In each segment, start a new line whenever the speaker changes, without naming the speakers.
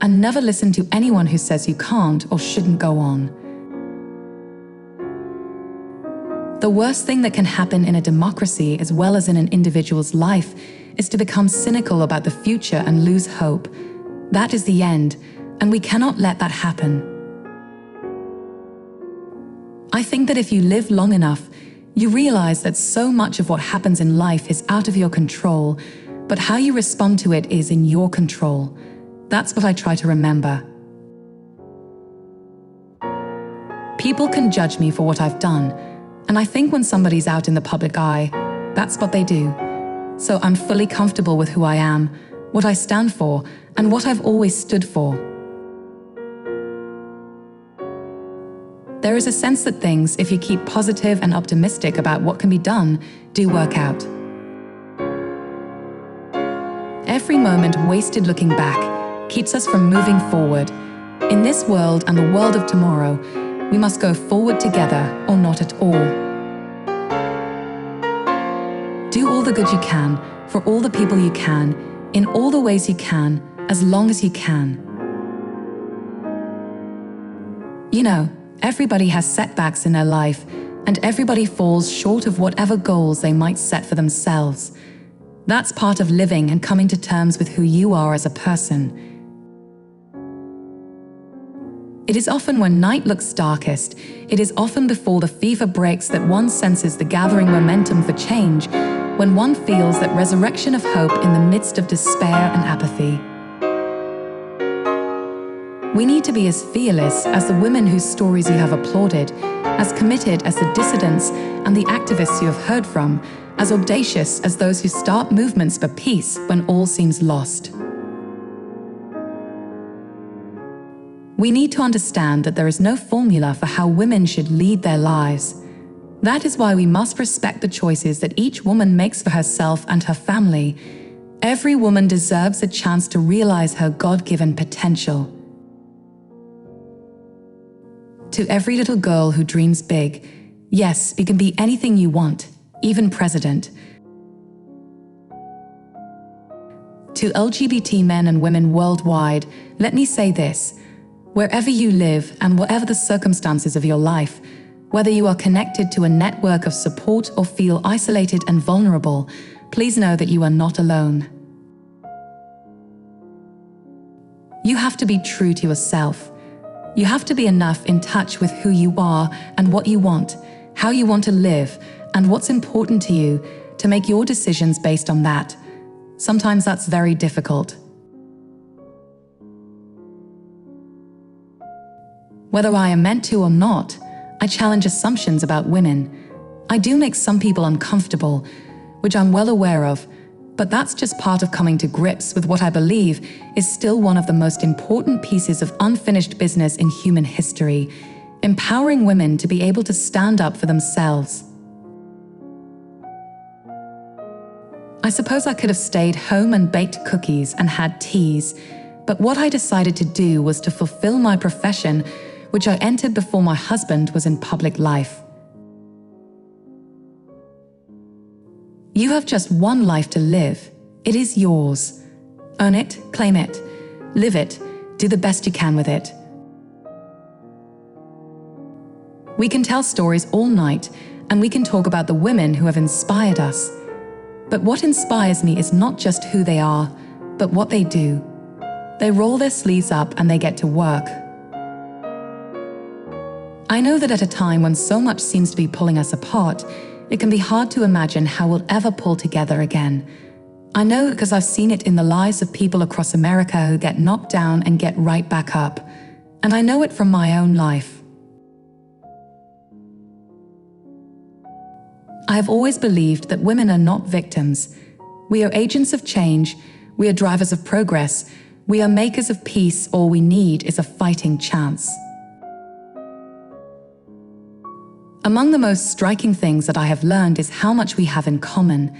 and never listen to anyone who says you can't or shouldn't go on. The worst thing that can happen in a democracy as well as in an individual's life is to become cynical about the future and lose hope. That is the end, and we cannot let that happen. I think that if you live long enough, you realize that so much of what happens in life is out of your control, but how you respond to it is in your control. That's what I try to remember. People can judge me for what I've done, and I think when somebody's out in the public eye, that's what they do. So I'm fully comfortable with who I am, what I stand for, and what I've always stood for. There is a sense that things, if you keep positive and optimistic about what can be done, do work out. Every moment wasted looking back keeps us from moving forward. In this world and the world of tomorrow, we must go forward together or not at all. Do all the good you can, for all the people you can, in all the ways you can, as long as you can. You know, everybody has setbacks in their life, and everybody falls short of whatever goals they might set for themselves. That's part of living and coming to terms with who you are as a person. It is often when night looks darkest, it is often before the fever breaks that one senses the gathering momentum for change, when one feels that resurrection of hope in the midst of despair and apathy. We need to be as fearless as the women whose stories you have applauded, as committed as the dissidents and the activists you have heard from, as audacious as those who start movements for peace when all seems lost. We need to understand that there is no formula for how women should lead their lives. That is why we must respect the choices that each woman makes for herself and her family. Every woman deserves a chance to realize her God-given potential. To every little girl who dreams big, yes, you can be anything you want, even president. To LGBT men and women worldwide, let me say this. Wherever you live and whatever the circumstances of your life, whether you are connected to a network of support or feel isolated and vulnerable, please know that you are not alone. You have to be true to yourself. You have to be enough in touch with who you are and what you want, how you want to live, and what's important to you to make your decisions based on that. Sometimes that's very difficult. Whether I am meant to or not, I challenge assumptions about women. I do make some people uncomfortable, which I'm well aware of, but that's just part of coming to grips with what I believe is still one of the most important pieces of unfinished business in human history, empowering women to be able to stand up for themselves. I suppose I could have stayed home and baked cookies and had teas, but what I decided to do was to fulfill my profession, which I entered before my husband was in public life. You have just one life to live. It is yours. Own it, claim it, live it, do the best you can with it. We can tell stories all night, and we can talk about the women who have inspired us. But what inspires me is not just who they are, but what they do. They roll their sleeves up and they get to work. I know that at a time when so much seems to be pulling us apart, it can be hard to imagine how we'll ever pull together again. I know because I've seen it in the lives of people across America who get knocked down and get right back up. And I know it from my own life. I have always believed that women are not victims. We are agents of change, we are drivers of progress, we are makers of peace. All we need is a fighting chance. Among the most striking things that I have learned is how much we have in common.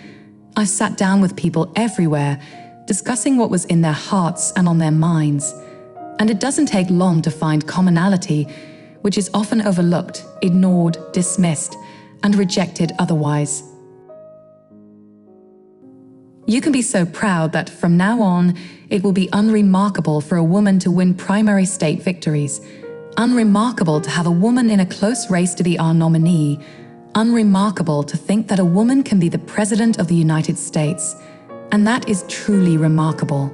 I've sat down with people everywhere, discussing what was in their hearts and on their minds. And it doesn't take long to find commonality, which is often overlooked, ignored, dismissed, and rejected otherwise. You can be so proud that from now on, it will be unremarkable for a woman to win primary state victories, unremarkable to have a woman in a close race to be our nominee, unremarkable to think that a woman can be the President of the United States. And that is truly remarkable.